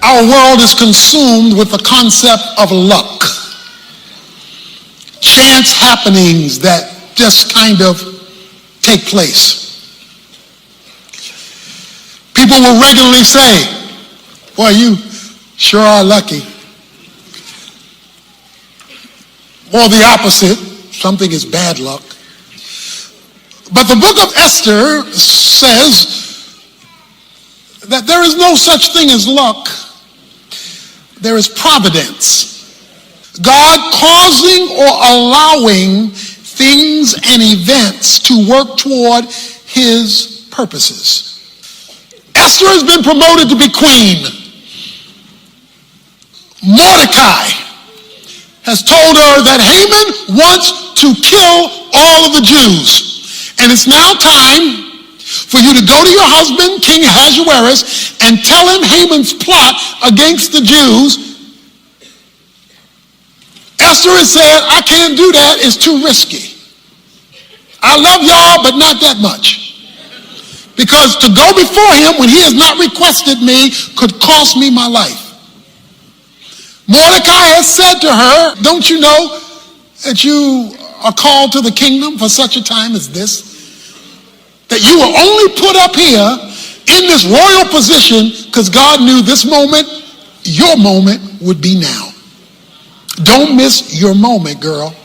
Our world is consumed with the concept of luck. Chance happenings that just kind of take place. People will regularly say, boy, you sure are lucky. Or the opposite, something is bad luck. But the book of Esther says that there is no such thing as luck. There is providence. God causing or allowing things and events to work toward his purposes. Esther has been promoted to be queen. Mordecai has told her that Haman wants to kill all of the Jews. And it's now time for you to go to your husband, King Ahasuerus, and tell him Haman's plot against the Jews. Esther has said, I can't do that, it's too risky. I love y'all, but not that much. Because to go before him when he has not requested me could cost me my life. Mordecai has said to her, don't you know that you are called to the kingdom for such a time as this? That you were only put up here in this royal position because God knew this moment, your moment would be now. Don't miss your moment, girl.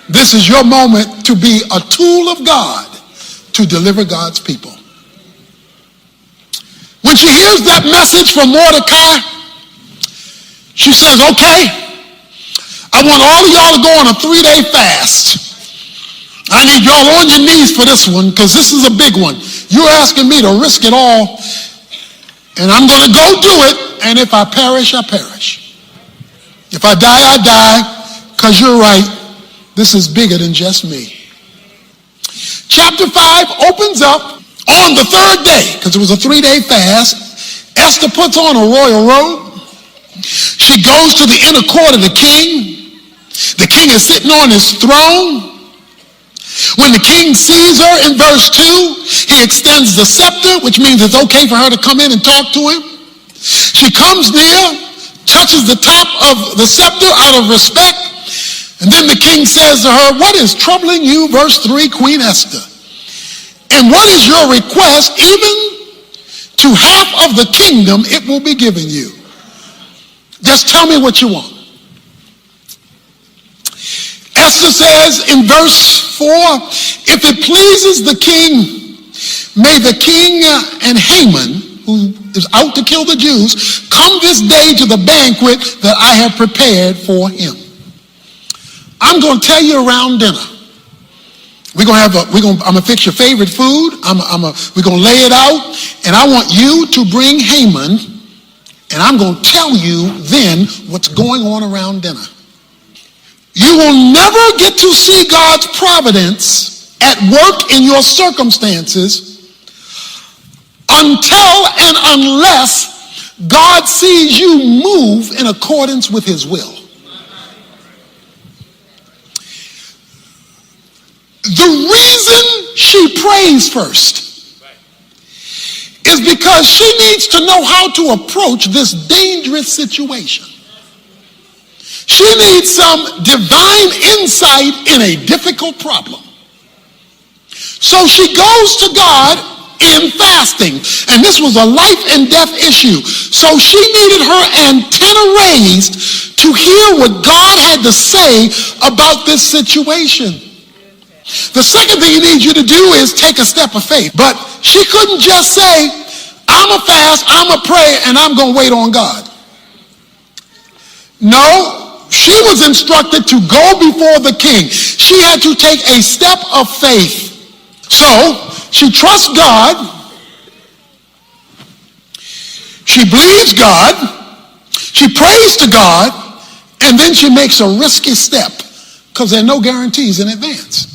This is your moment to be a tool of God to deliver God's people. When she hears that message from Mordecai, she says, okay, I want all of y'all to go on a 3-day fast. I need y'all on your knees for this one because this is a big one. You're asking me to risk it all, and I'm going to go do it, and if I perish, I perish. If I die, I die, because you're right. This is bigger than just me. Chapter 5 opens up on the 3rd day, because it was a 3-day fast. Esther puts on a royal robe. She goes to the inner court of the king. The king is sitting on his throne. When the king sees her in verse 2, he extends the scepter, which means it's okay for her to come in and talk to him. She comes near, touches the top of the scepter out of respect, and then the king says to her, what is troubling you, verse 3, Queen Esther? And what is your request? Even to half of the kingdom it will be given you. Just tell me what you want. Esther says in verse 4, if it pleases the king, may the king and Haman, who is out to kill the Jews, come this day to the banquet that I have prepared for him. I'm going to tell you around dinner. I'm going to fix your favorite food. We're going to lay it out, and I want you to bring Haman, and I'm going to tell you then what's going on around dinner. You will never get to see God's providence at work in your circumstances until and unless God sees you move in accordance with his will. The reason she prays first is because she needs to know how to approach this dangerous situation. She needs some divine insight in a difficult problem. So she goes to God in fasting. And this was a life and death issue. So she needed her antenna raised to hear what God had to say about this situation. The second thing he needs you to do is take a step of faith. But she couldn't just say, I'm a fast, I'm a pray, and I'm going to wait on God. No, she was instructed to go before the king. She had to take a step of faith. So she trusts God. She believes God. She prays to God. And then she makes a risky step because there are no guarantees in advance.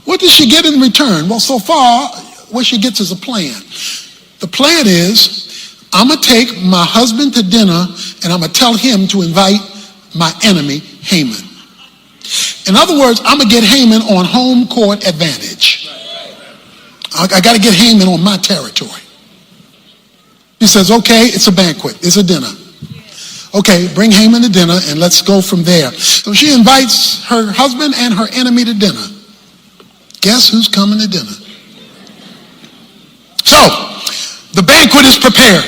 What does she get in return? Well, so far, what she gets is a plan. The plan is, I'm going to take my husband to dinner and I'm going to tell him to invite my enemy, Haman. In other words, I'm going to get Haman on home court advantage. I got to get Haman on my territory. She says, okay, it's a banquet. It's a dinner. Okay, bring Haman to dinner and let's go from there. So she invites her husband and her enemy to dinner. Guess who's coming to dinner? So, the banquet is prepared.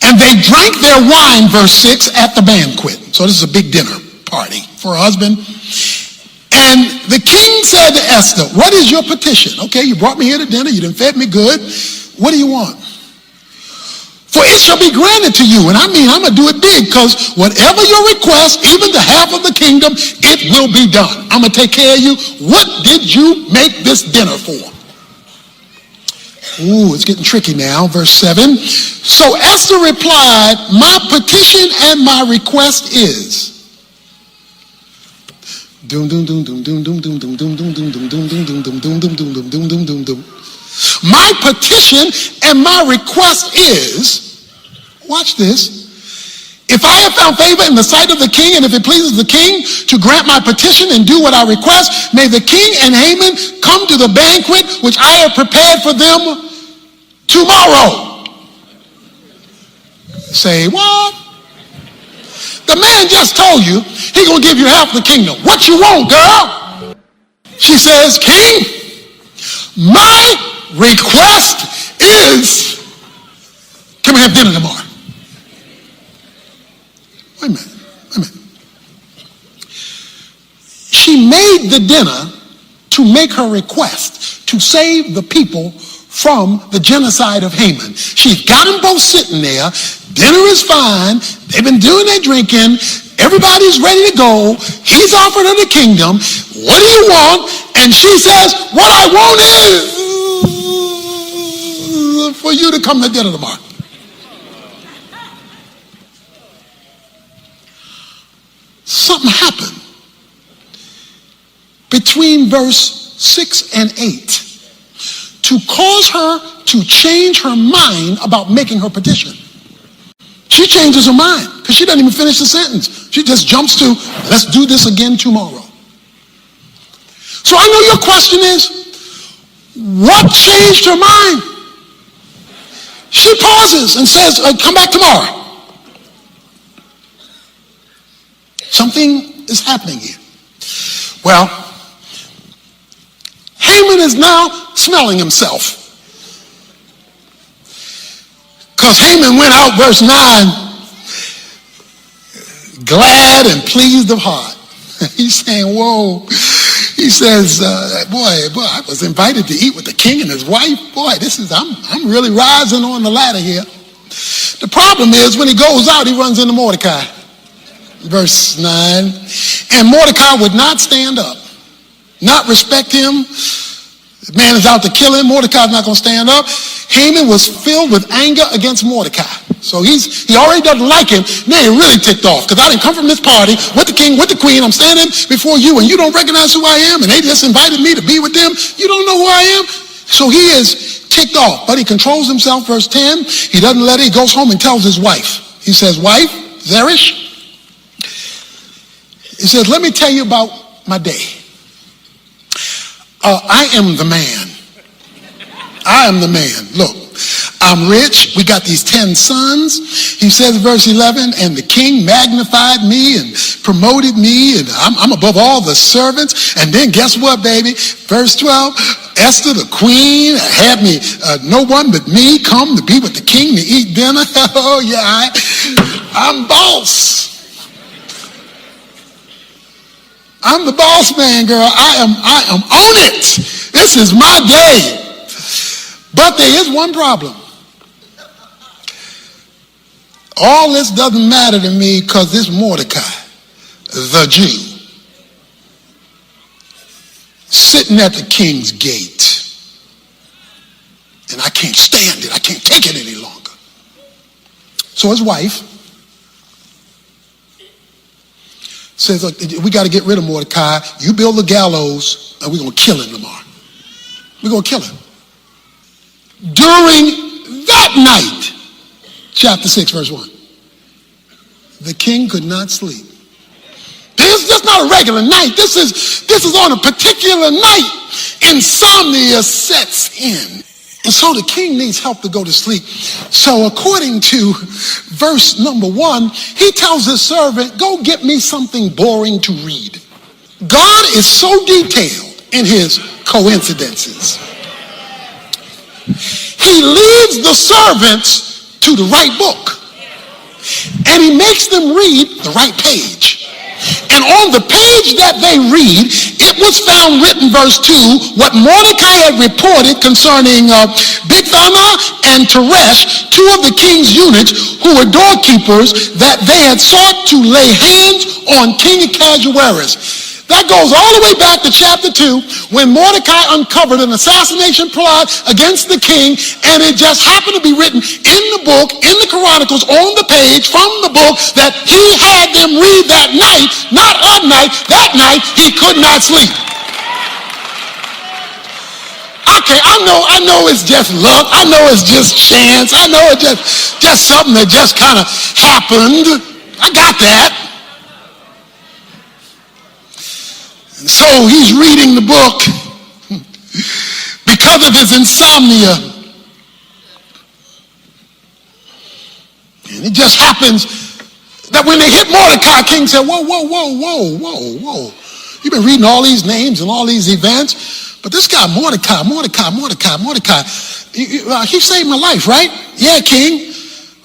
And they drank their wine, verse 6, at the banquet. So this is a big dinner party for her husband. And the king said to Esther, what is your petition? Okay, you brought me here to dinner. You done fed me good. What do you want? For it shall be granted to you. And I mean, I'm going to do it big, because whatever your request, even the half of the kingdom, it will be done. I'm going to take care of you. What did you make this dinner for? Ooh, it's getting tricky now. Verse 7. So Esther replied, my petition and my request is. My petition and my request is, watch this, if I have found favor in the sight of the king, and if it pleases the king to grant my petition and do what I request, may the king and Haman come to the banquet which I have prepared for them tomorrow. Say, what? The man just told you he's going to give you half the kingdom. What you want, girl? She says, king, my request is, can we have dinner tomorrow? Wait a minute. She made the dinner to make her request to save the people from the genocide of Haman. She's got them both sitting there. Dinner is fine. They've been doing their drinking. Everybody's ready to go. He's offered her the kingdom. What do you want? And she says, what I want is for you to come to dinner tomorrow. Something happened between verse 6 and 8 to cause her to change her mind about making her petition. She changes her mind because she doesn't even finish the sentence. She just jumps to, let's do this again tomorrow. So I know your question is, what changed her mind? She pauses and says, come back tomorrow. Something is happening here. Well, Haman is now smelling himself. Because Haman went out, verse 9, glad and pleased of heart. He's saying, whoa. He says, boy, I was invited to eat with the king and his wife. Boy, I'm really rising on the ladder here. The problem is when he goes out, he runs into Mordecai. Verse 9, and Mordecai would not stand up, not respect him. The man is out to kill him. Mordecai's not going to stand up. Haman was filled with anger against Mordecai. So he already doesn't like him. Now he's really ticked off because I didn't come from this party with the king, with the queen. I'm standing before you and you don't recognize who I am, and they just invited me to be with them. You don't know who I am? So he is ticked off, but he controls himself. Verse 10, he doesn't let it. He goes home and tells his wife. He says, wife, Zeresh, he says, let me tell you about my day. I am the man. I am the man. Look, I'm rich. We got these 10 sons. He says, verse 11, and the king magnified me and promoted me, and I'm above all the servants. And then guess what, baby? Verse 12, Esther, the queen, had me, no one but me come to be with the king to eat dinner. Oh, yeah, I'm boss. I'm the boss man, girl. I am on it. This is my day. But there is one problem. All this doesn't matter to me because this Mordecai, the Jew, sitting at the king's gate. And I can't stand it. I can't take it any longer. So his wife says, look, we got to get rid of Mordecai. You build the gallows, and we're going to kill him tomorrow. We're going to kill him. During that night, chapter 6, verse 1, the king could not sleep. This is just not a regular night. This is on a particular night. Insomnia sets in. And so the king needs help to go to sleep. So according to verse number 1, he tells his servant, go get me something boring to read. God is so detailed in his coincidences. He leads the servants to the right book. And he makes them read the right page. And on the page that they read, it was found written, verse 2, what Mordecai had reported concerning Bigthana and Teresh, two of the king's eunuchs who were doorkeepers, that they had sought to lay hands on King Ahasuerus. That goes all the way back to chapter 2 when Mordecai uncovered an assassination plot against the king, and it just happened to be written in the book, in the Chronicles, on the page from the book that he had them read that night, not at night. That night he could not sleep. Okay, I know it's just luck. I know it's just chance. I know it's just something that just kind of happened. I got that. And so he's reading the book because of his insomnia. And it just happens that when they hit Mordecai, king said, whoa. You've been reading all these names and all these events, but this guy Mordecai, he saved my life, right? Yeah, king.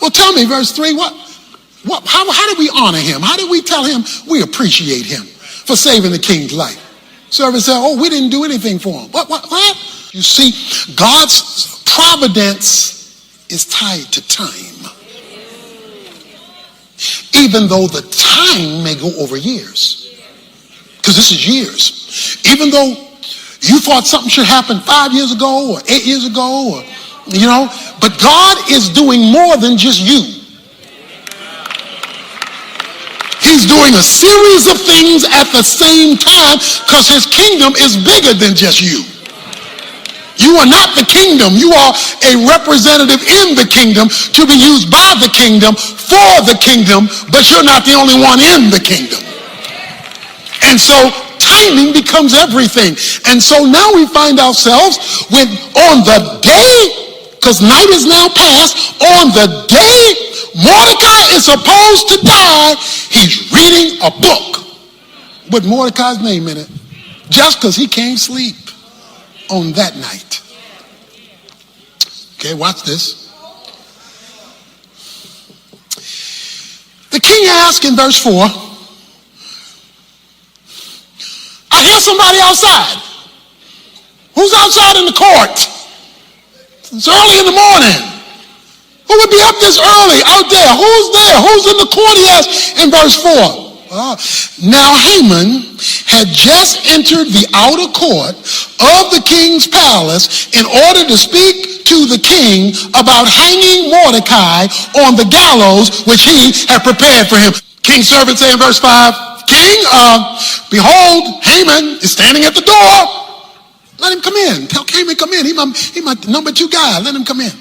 Well, tell me, verse 3, how did we honor him? How did we tell him we appreciate him for saving the king's life? Servant said, we didn't do anything for him. What? You see, God's providence is tied to time. Even though the time may go over years. Because this is years. Even though you thought something should happen 5 years ago or 8 years ago, but God is doing more than just you. He's doing a series of things at the same time because his kingdom is bigger than just you. You are not the kingdom. You are a representative in the kingdom to be used by the kingdom for the kingdom, but you're not the only one in the kingdom. And so timing becomes everything. And so now we find ourselves when on the day, because night is now past, on the day Mordecai is supposed to die, he's reading a book with Mordecai's name in it just because he can't sleep on that night. Okay, watch this. The king asked in verse 4, I hear somebody outside. Who's outside in the court? It's early in the morning. Who would be up this early out there? Who's there? Who's in the court? He asked in verse 4. Now Haman had just entered the outer court of the king's palace in order to speak to the king about hanging Mordecai on the gallows which he had prepared for him. King's servant say in verse 5, King, behold, Haman is standing at the door. Let him come in. Tell Haman come in. He my number 2 guy. Let him come in.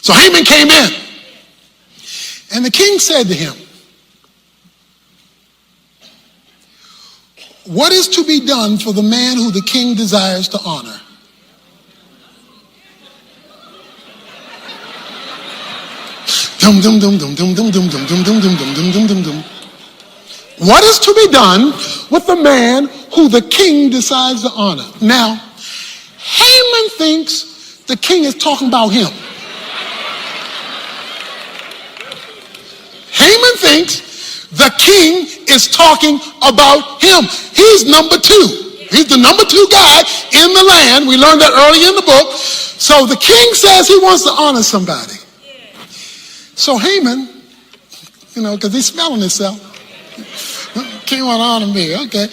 So Haman came in, and the king said to him, what is to be done for the man who the king desires to honor? What is to be done with the man who the king decides to honor? Now, Haman thinks the king is talking about him. Haman thinks the king is talking about him. He's number 2. He's the number 2 guy in the land. We learned that early in the book. So the king says he wants to honor somebody. So Haman, because he's smelling himself. King want to honor me. Okay.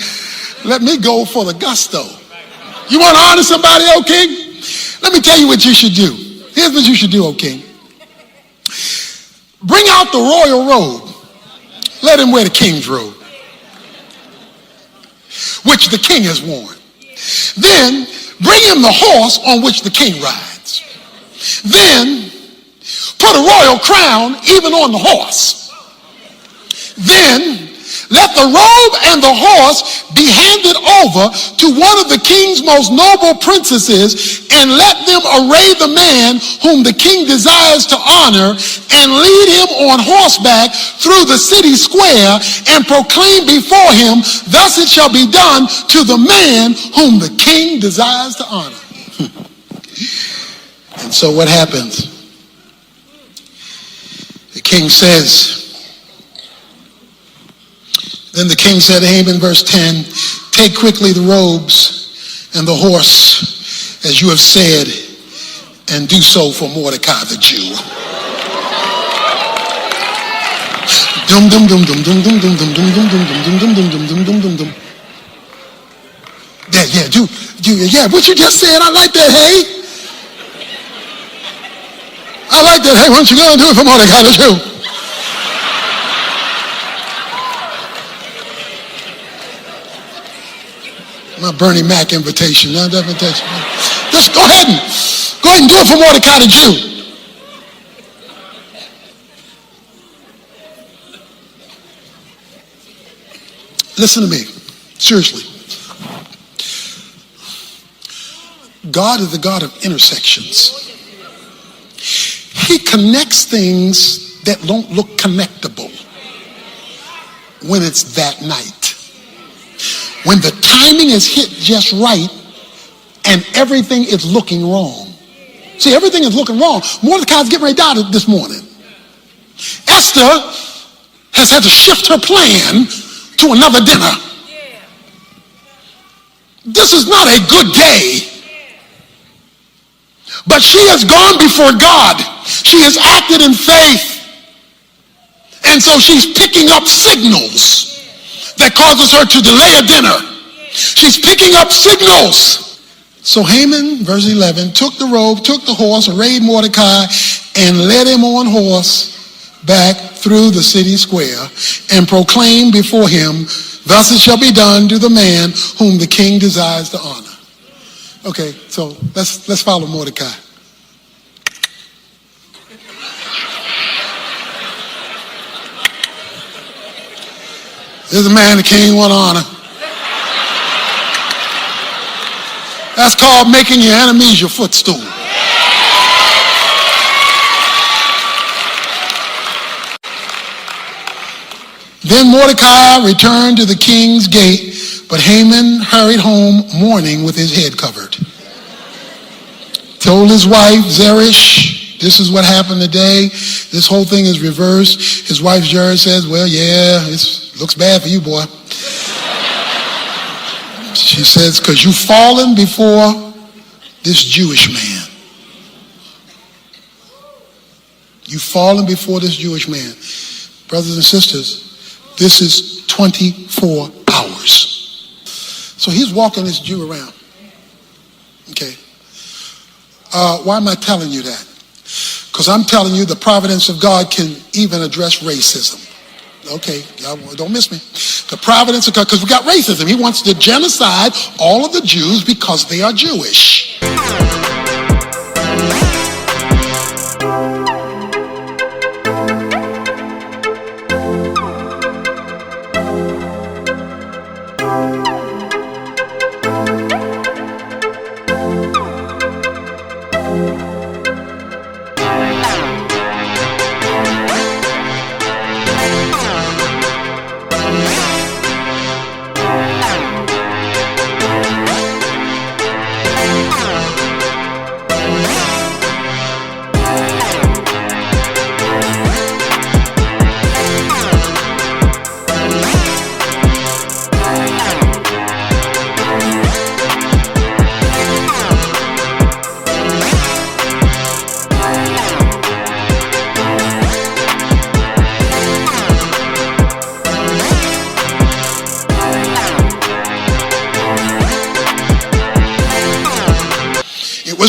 Let me go for the gusto. You want to honor somebody, O king? Let me tell you what you should do. Here's what you should do, O king. Bring out the royal robe. Let him wear the king's robe, which the king has worn. Then bring him the horse on which the king rides. Then put a royal crown even on the horse. Then Let the robe and the horse be handed over to one of the king's most noble princesses, and let them array the man whom the king desires to honor, and lead him on horseback through the city square, and proclaim before him, thus it shall be done to the man whom the king desires to honor. And so what happens? The king says, then the king said to Haman, verse 10, take quickly the robes and the horse, as you have said, and do so for Mordecai the Jew. Dum dum dum dum dum dum dum dum dum dum dum dum dum dum dum dum dum dum. Yeah, what you just said, I like that, hey. I like that, hey, why don't you go and do it for Mordecai the Jew? My Bernie Mac invitation, not invitation. Just go ahead and do it for Mordecai the Jew. Listen to me, seriously. God is the God of intersections. He connects things that don't look connectable when it's that night. When the timing is hit just right and everything is looking wrong. See, everything is looking wrong. Mordecai's getting ready to die this morning. Esther has had to shift her plan to another dinner. This is not a good day. But she has gone before God. She has acted in faith. And so she's picking up signals that causes her to delay a dinner. She's picking up signals. So Haman, verse 11, took the robe, took the horse, arrayed Mordecai, and led him on horse back through the city square, and proclaimed before him, thus it shall be done to the man whom the king desires to honor. Okay, so let's follow Mordecai. This is a man the king want to honor. That's called making your enemies your footstool. Then Mordecai returned to the king's gate, but Haman hurried home mourning with his head covered. Told his wife Zeresh, this is what happened today. This whole thing is reversed. His wife Jared says, well, yeah, it looks bad for you, boy. She says, because you've fallen before this Jewish man. You've fallen before this Jewish man. Brothers and sisters, this is 24 hours. So he's walking this Jew around. Okay. Why am I telling you that? Because I'm telling you the providence of God can even address racism. Okay, y'all don't miss me. The providence of God, because we got racism. He wants to genocide all of the Jews because they are Jewish.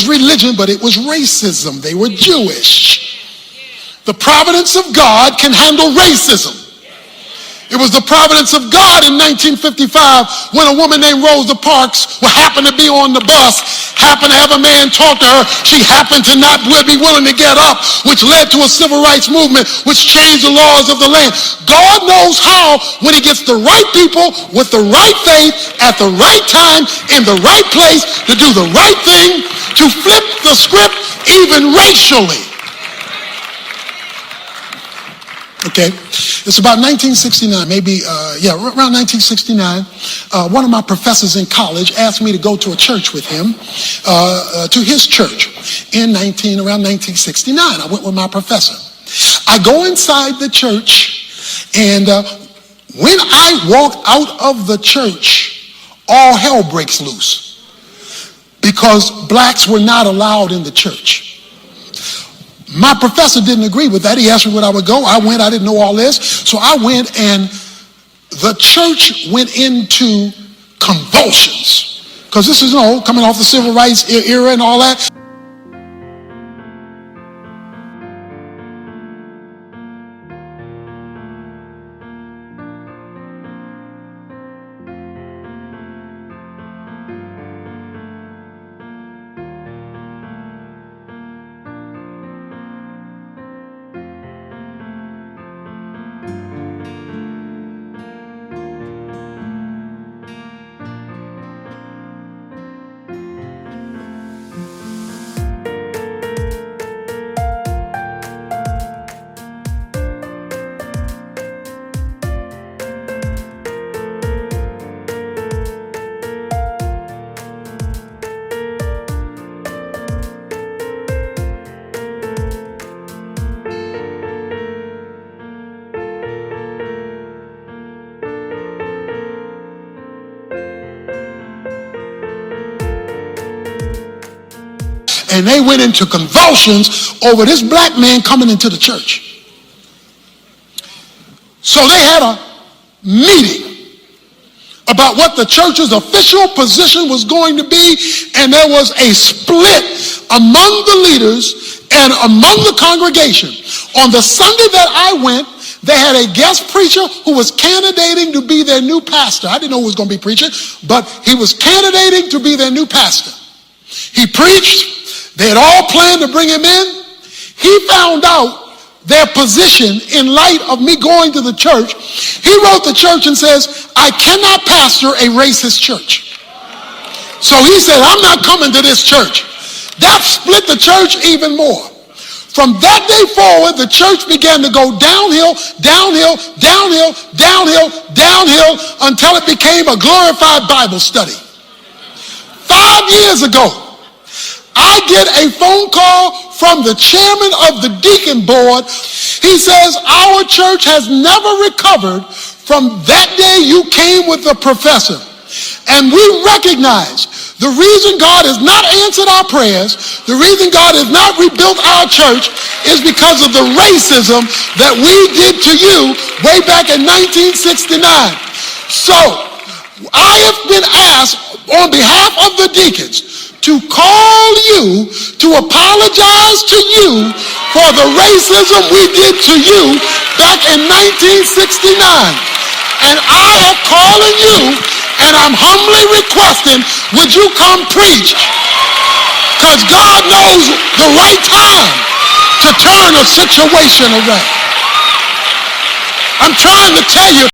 Religion, but it was racism. They were Jewish. The providence of God can handle racism. It was the providence of God in 1955 when a woman named Rosa Parks, who happened to be on the bus, happened to have a man talk to her. She happened to not be willing to get up, which led to a civil rights movement, which changed the laws of the land. God knows how, when he gets the right people with the right faith at the right time in the right place to do the right thing, to flip the script even racially. Okay, it's about 1969, around 1969. One of my professors in college asked me to go to a church with him, to his church, around 1969. I went with my professor. I go inside the church, and when I walk out of the church, all hell breaks loose because blacks were not allowed in the church. My professor didn't agree with that. He asked me when I would go. I went. I didn't know all this. So I went, and the church went into convulsions because this is, coming off the civil rights era and all that. And they went into convulsions over this black man coming into the church. So they had a meeting about what the church's official position was going to be, and there was a split among the leaders and among the congregation. On the Sunday that I went, they had a guest preacher who was candidating to be their new pastor. I didn't know who was going to be preaching, but he was candidating to be their new pastor. He preached. They had all planned to bring him in. He found out their position in light of me going to the church. He wrote the church and says, I cannot pastor a racist church. So he said, I'm not coming to this church. That split the church even more. From that day forward, the church began to go downhill, downhill, downhill, downhill, downhill, until it became a glorified Bible study. 5 years ago, I get a phone call from the chairman of the deacon board. He says, our church has never recovered from that day you came with the professor. And we recognize the reason God has not answered our prayers, the reason God has not rebuilt our church is because of the racism that we did to you way back in 1969. So I have been asked on behalf of the deacons to call you to apologize to you for the racism we did to you back in 1969. And I am calling you, and I'm humbly requesting, would you come preach? Because God knows the right time to turn a situation around. I'm trying to tell you,